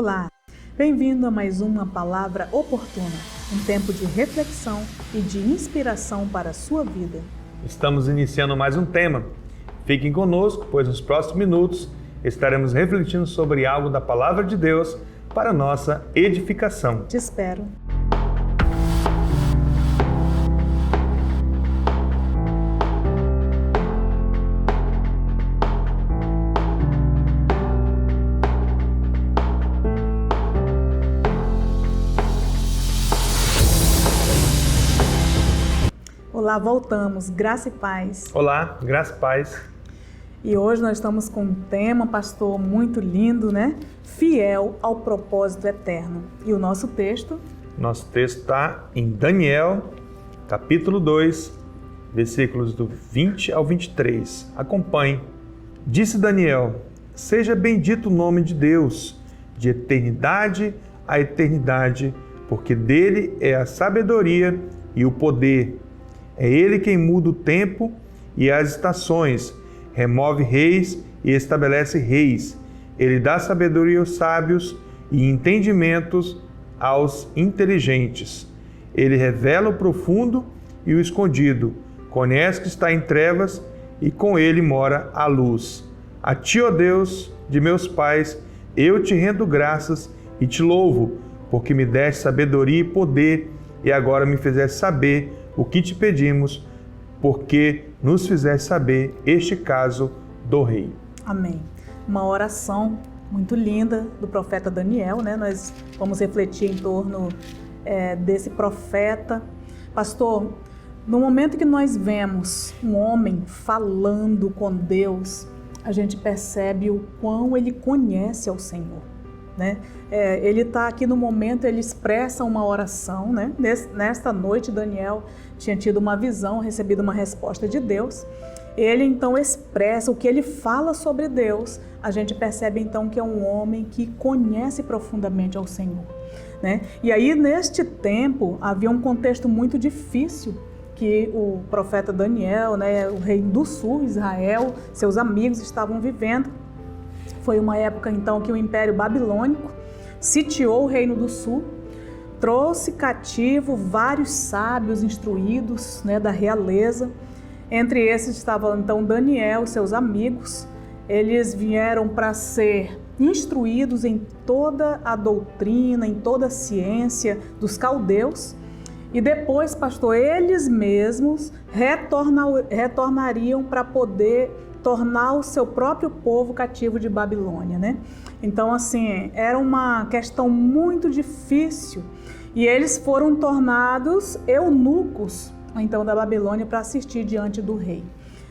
Olá, bem-vindo a mais uma Palavra Oportuna, um tempo de reflexão e de inspiração para a sua vida. Estamos iniciando mais um tema. Fiquem conosco, pois nos próximos minutos estaremos refletindo sobre algo da Palavra de Deus para nossa edificação. Te espero. Olá, voltamos. Graça e paz. Olá, graça e paz. E hoje nós estamos com um tema, pastor, muito lindo, né? Fiel ao propósito eterno. E o nosso texto? Nosso texto está em Daniel, capítulo 2, versículos do 20 ao 23. Acompanhe. Disse Daniel: seja bendito o nome de Deus, de eternidade a eternidade, porque dele é a sabedoria e o poder. É ele quem muda o tempo e as estações, remove reis e estabelece reis. Ele dá sabedoria aos sábios e entendimentos aos inteligentes. Ele revela o profundo e o escondido, conhece o que está em trevas e com ele mora a luz. A ti, ó Deus de meus pais, eu te rendo graças e te louvo, porque me deste sabedoria e poder e agora me fizeste saber o que te pedimos, porque nos fizeste saber este caso do rei. Amém. Uma oração muito linda do profeta Daniel, né? Nós vamos refletir em torno desse profeta. Pastor, no momento que nós vemos um homem falando com Deus, a gente percebe o quão ele conhece ao Senhor, né? Ele está aqui no momento, ele expressa uma oração, né? Nesta noite, Daniel tinha tido uma visão, recebido uma resposta de Deus. Ele então expressa o que ele fala sobre Deus. A gente percebe então que é um homem que conhece profundamente ao Senhor, né? E aí, neste tempo, havia um contexto muito difícil que o profeta Daniel, né, o rei do sul, Israel, seus amigos estavam vivendo. Foi uma época então que o Império Babilônico sitiou o Reino do Sul, trouxe cativo vários sábios instruídos, né, da realeza. Entre esses estavam então Daniel e seus amigos. Eles vieram para ser instruídos em toda a doutrina, em toda a ciência dos caldeus. E depois, pastor, eles mesmos retornariam para poder tornar o seu próprio povo cativo de Babilônia, né? Então, assim, era uma questão muito difícil e eles foram tornados eunucos, então, da Babilônia para assistir diante do rei,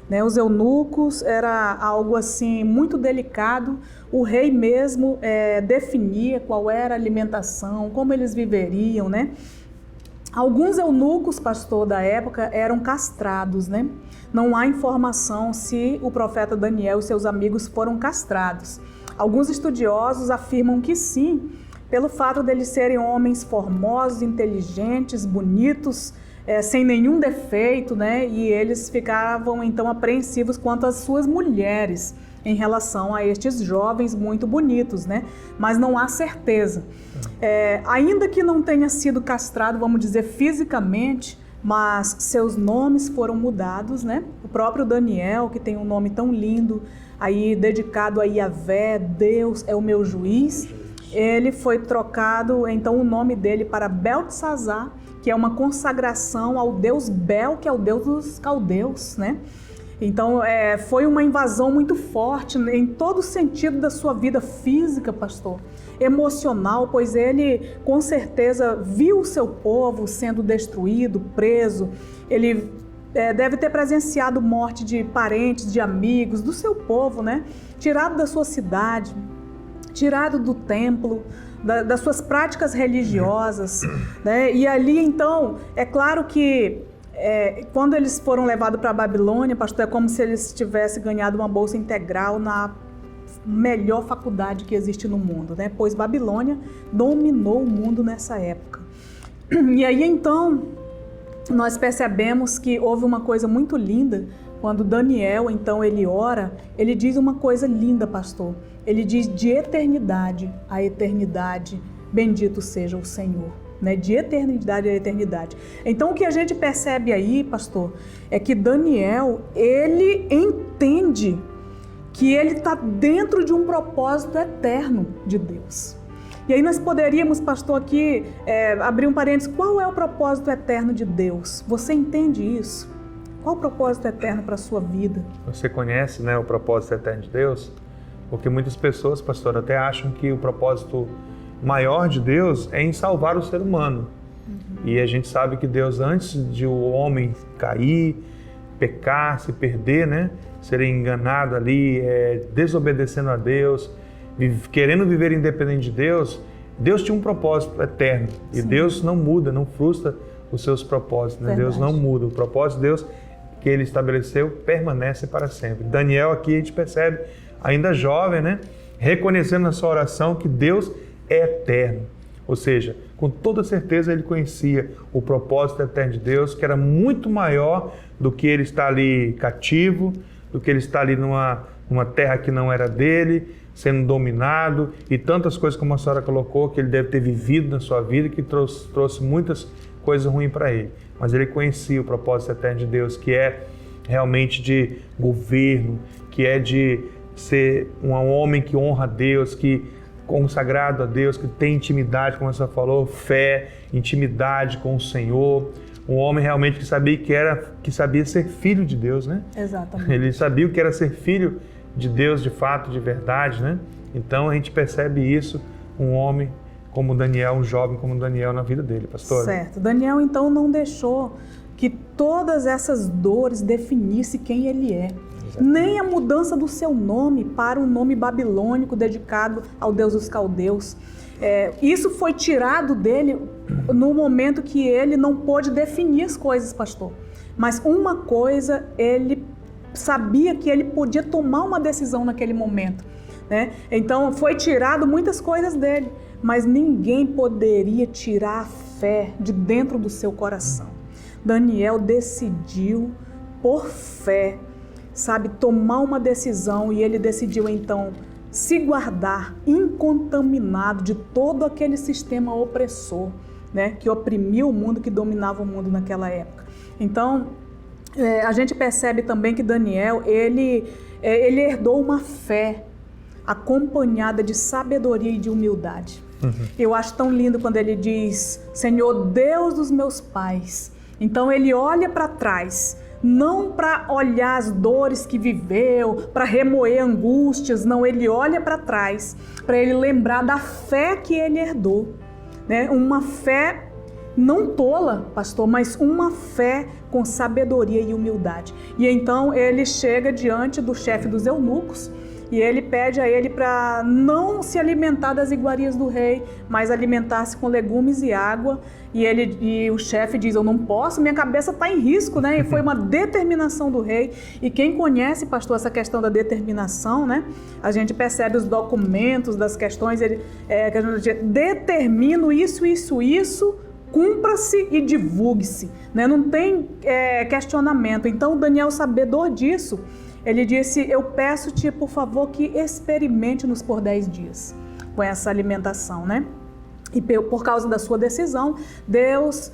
né? Os eunucos era algo, assim, muito delicado. O rei mesmo definia qual era a alimentação, como eles viveriam, né? Alguns eunucos, pastor, da época eram castrados, né? Não há informação se o profeta Daniel e seus amigos foram castrados. Alguns estudiosos afirmam que sim, pelo fato deles serem homens formosos, inteligentes, bonitos, sem nenhum defeito, né? E eles ficavam então apreensivos quanto às suas mulheres em relação a estes jovens muito bonitos, né? Mas não há certeza. Ainda que não tenha sido castrado, vamos dizer, fisicamente, mas seus nomes foram mudados, né? O próprio Daniel, que tem um nome tão lindo, aí dedicado a Yahvé, Deus é o meu juiz, ele foi trocado, então, o nome dele para Beltesazar, que é uma consagração ao deus Bel, que é o deus dos caldeus, né? Então, foi uma invasão muito forte em todo o sentido da sua vida física, pastor, emocional, pois ele, com certeza, viu o seu povo sendo destruído, preso. Ele deve ter presenciado morte de parentes, de amigos, do seu povo, né? Tirado da sua cidade, tirado do templo, das suas práticas religiosas, né? E ali, então, é claro que quando eles foram levados para a Babilônia, pastor, é como se eles tivessem ganhado uma bolsa integral na melhor faculdade que existe no mundo, né? Pois Babilônia dominou o mundo nessa época. E aí, então, nós percebemos que houve uma coisa muito linda quando Daniel, então, ele ora, ele diz uma coisa linda, pastor. Ele diz: de eternidade a eternidade, bendito seja o Senhor. Né? De eternidade a eternidade. Então, o que a gente percebe aí, pastor, é que Daniel, ele entende que ele está dentro de um propósito eterno de Deus. E aí nós poderíamos, pastor, aqui abrir um parênteses. Qual é o propósito eterno de Deus? Você entende isso? Qual o propósito eterno para a sua vida? Você conhece, né, o propósito eterno de Deus? Porque muitas pessoas, pastor, até acham que o propósito maior de Deus é em salvar o ser humano. E a gente sabe que Deus, antes de o homem cair, pecar, se perder, né, ser enganado ali, desobedecendo a Deus, querendo viver independente de Deus, Deus tinha um propósito eterno. E Deus não muda, não frustra os seus propósitos. Né? Deus não muda. O propósito de Deus que Ele estabeleceu permanece para sempre. Daniel aqui a gente percebe, ainda jovem, né, reconhecendo na sua oração que Deus é eterno. Ou seja, com toda certeza ele conhecia o propósito eterno de Deus, que era muito maior do que ele estar ali cativo, do que ele estar ali numa terra que não era dele, sendo dominado, e tantas coisas como a senhora colocou, que ele deve ter vivido na sua vida, que trouxe muitas coisas ruins para ele. Mas ele conhecia o propósito eterno de Deus, que é realmente de governo, que é de ser um homem que honra a Deus, que consagrado a Deus, que tem intimidade, como a senhora falou, fé, intimidade com o Senhor. Um homem realmente que sabia ser filho de Deus, né? Exatamente. Ele sabia o que era ser filho de Deus de fato, de verdade, né? Então a gente percebe isso, um homem como Daniel, um jovem como Daniel na vida dele, pastor. Certo. Daniel então não deixou que todas essas dores definissem quem ele é. Nem a mudança do seu nome para um nome babilônico dedicado ao Deus dos caldeus. Isso foi tirado dele no momento que ele não pôde definir as coisas, pastor. Mas uma coisa, ele sabia que ele podia tomar uma decisão naquele momento, né? Então foi tirado muitas coisas dele, mas ninguém poderia tirar a fé de dentro do seu coração. Daniel decidiu por fé, tomar uma decisão, e ele decidiu então se guardar incontaminado de todo aquele sistema opressor, né, que oprimiu o mundo, que dominava o mundo naquela época. Então, a gente percebe também que Daniel, ele herdou uma fé acompanhada de sabedoria e de humildade. Eu acho tão lindo quando ele diz: Senhor, Deus dos meus pais. Então ele olha para trás, não para olhar as dores que viveu, para remoer angústias, não, ele olha para trás, para ele lembrar da fé que ele herdou, né? Uma fé não tola, pastor, mas uma fé com sabedoria e humildade. E então ele chega diante do chefe dos eunucos e ele pede a ele para não se alimentar das iguarias do rei, mas alimentar-se com legumes e água. E o chefe diz: eu não posso, minha cabeça está em risco, né? E foi uma determinação do rei. E quem conhece, pastor, essa questão da determinação, né? A gente percebe os documentos das questões, que a gente diz: determino isso, cumpra-se e divulgue-se, né? Não tem questionamento. Então, Daniel, sabedor disso, ele disse: eu peço-te, por favor, que experimente-nos por 10 dias com essa alimentação, né? E por causa da sua decisão, Deus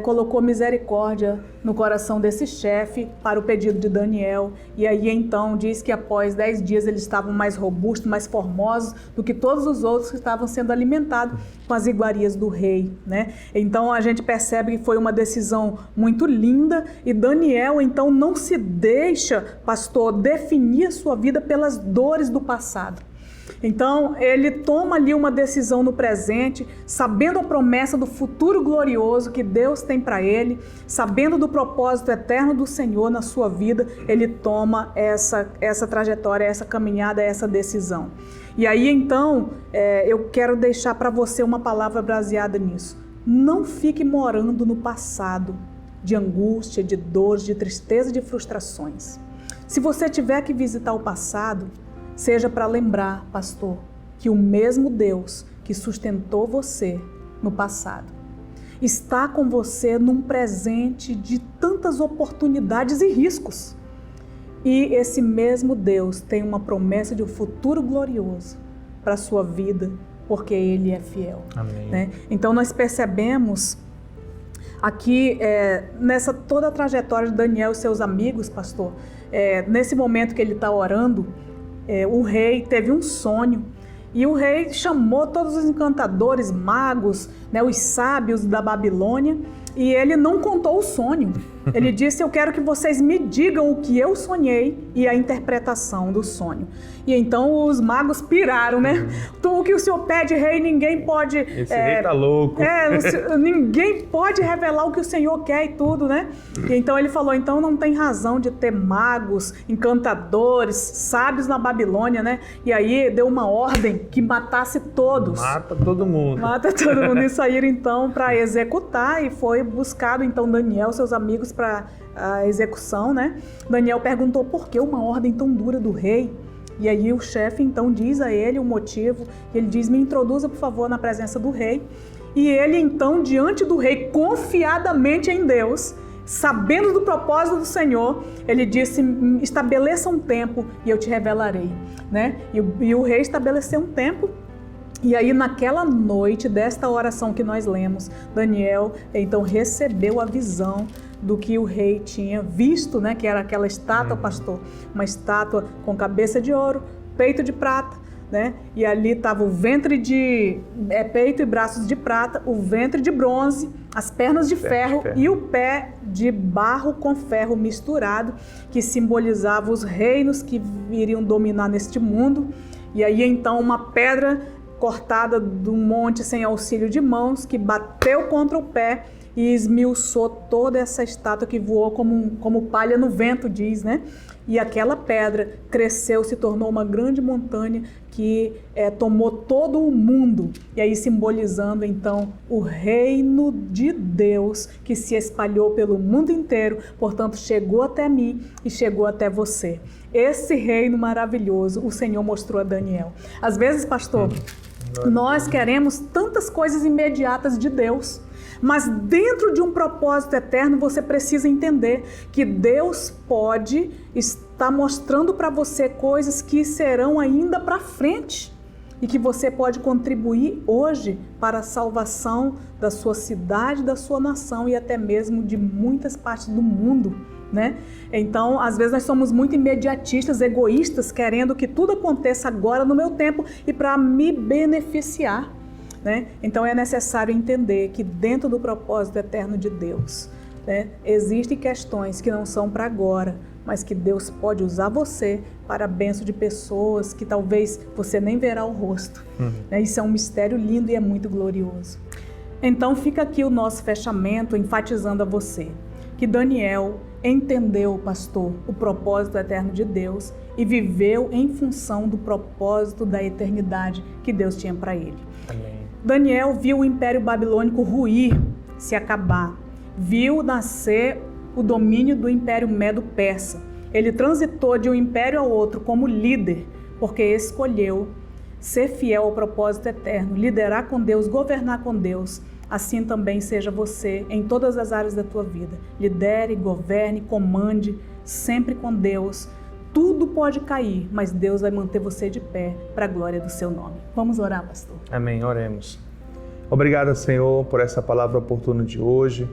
colocou misericórdia no coração desse chefe para o pedido de Daniel. E aí então diz que após 10 dias eles estavam mais robustos, mais formosos do que todos os outros que estavam sendo alimentados com as iguarias do rei, né? Então a gente percebe que foi uma decisão muito linda, e Daniel então não se deixa, pastor, definir a sua vida pelas dores do passado. Então, ele toma ali uma decisão no presente, sabendo a promessa do futuro glorioso que Deus tem para ele, sabendo do propósito eterno do Senhor na sua vida, ele toma essa trajetória, essa caminhada, essa decisão. E aí, então, eu quero deixar para você uma palavra baseada nisso. Não fique morando no passado de angústia, de dores, de tristeza, de frustrações. Se você tiver que visitar o passado, seja para lembrar, pastor, que o mesmo Deus que sustentou você no passado está com você num presente de tantas oportunidades e riscos. E esse mesmo Deus tem uma promessa de um futuro glorioso para a sua vida, porque Ele é fiel. Amém. Né? Então nós percebemos aqui, nessa toda a trajetória de Daniel e seus amigos, pastor, nesse momento que ele está orando, o rei teve um sonho. E o rei chamou todos os encantadores, magos, né, os sábios da Babilônia, e ele não contou o sonho. Ele disse: eu quero que vocês me digam o que eu sonhei e a interpretação do sonho. E então os magos piraram, né? O que o senhor pede, rei, ninguém pode... Esse rei tá louco. Ninguém pode revelar o que o senhor quer e tudo, né? E então ele falou: então não tem razão de ter magos, encantadores, sábios na Babilônia, né? E aí deu uma ordem que matasse todos. Mata todo mundo. Mata todo mundo. E saíram então para executar, e foi buscado então Daniel, seus amigos, para a execução, né? Daniel perguntou por que uma ordem tão dura do rei. E aí o chefe então diz a ele o motivo. Ele diz: me introduza, por favor, na presença do rei. E ele então, diante do rei, confiadamente em Deus, sabendo do propósito do Senhor, ele disse: estabeleça um tempo e eu te revelarei, né? E o rei estabeleceu um tempo. E aí, naquela noite desta oração que nós lemos, Daniel então recebeu a visão do que o rei tinha visto, né? Que era aquela estátua, pastor, uma estátua com cabeça de ouro, peito de prata, né? E ali estava o ventre de peito e braços de prata, o ventre de bronze, as pernas de ferro e o pé de barro com ferro misturado, que simbolizava os reinos que iriam dominar neste mundo. E aí então uma pedra cortada do monte sem auxílio de mãos, que bateu contra o pé e esmiuçou toda essa estátua, que voou como palha no vento, diz, né? E aquela pedra cresceu, se tornou uma grande montanha que tomou todo o mundo. E aí simbolizando então o reino de Deus, que se espalhou pelo mundo inteiro, portanto chegou até mim e chegou até você. Esse reino maravilhoso o Senhor mostrou a Daniel. Às vezes, pastor, nós queremos tantas coisas imediatas de Deus, mas dentro de um propósito eterno você precisa entender que Deus pode estar mostrando para você coisas que serão ainda para frente e que você pode contribuir hoje para a salvação da sua cidade, da sua nação e até mesmo de muitas partes do mundo, né? Então, às vezes nós somos muito imediatistas, egoístas, querendo que tudo aconteça agora no meu tempo e para me beneficiar, né? Então é necessário entender que dentro do propósito eterno de Deus, né, existem questões que não são para agora, mas que Deus pode usar você para a bênção de pessoas que talvez você nem verá o rosto. Né? Isso é um mistério lindo e é muito glorioso. Então fica aqui o nosso fechamento enfatizando a você que Daniel entendeu, pastor, o propósito eterno de Deus e viveu em função do propósito da eternidade que Deus tinha para ele. Amém. Daniel viu o Império Babilônico ruir, se acabar. Viu nascer o domínio do Império Medo-Persa. Ele transitou de um império ao outro como líder, porque escolheu ser fiel ao propósito eterno, liderar com Deus, governar com Deus. Assim também seja você em todas as áreas da tua vida. Lidere, governe, comande, sempre com Deus. Tudo pode cair, mas Deus vai manter você de pé para a glória do seu nome. Vamos orar, pastor. Amém, oremos. Obrigado, Senhor, por essa palavra oportuna de hoje.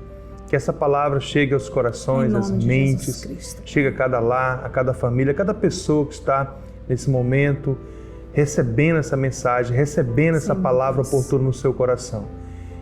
Que essa palavra chegue aos corações, às mentes, chegue a cada lar, a cada família, a cada pessoa que está nesse momento recebendo essa mensagem, recebendo essa palavra oportuna no seu coração.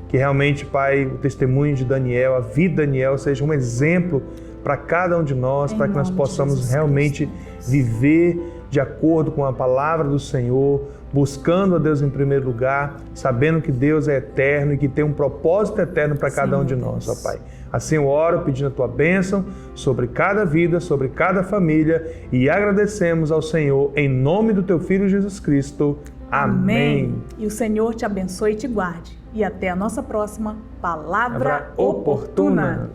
Que realmente, Pai, o testemunho de Daniel, a vida de Daniel seja um exemplo para cada um de nós, para que nós possamos realmente viver de acordo com a palavra do Senhor, buscando a Deus em primeiro lugar, sabendo que Deus é eterno e que tem um propósito eterno para cada um de nós, ó Pai. Assim eu oro pedindo a Tua bênção sobre cada vida, sobre cada família e agradecemos ao Senhor em nome do Teu Filho Jesus Cristo. Amém. E o Senhor te abençoe e te guarde. E até a nossa próxima Palavra Oportuna.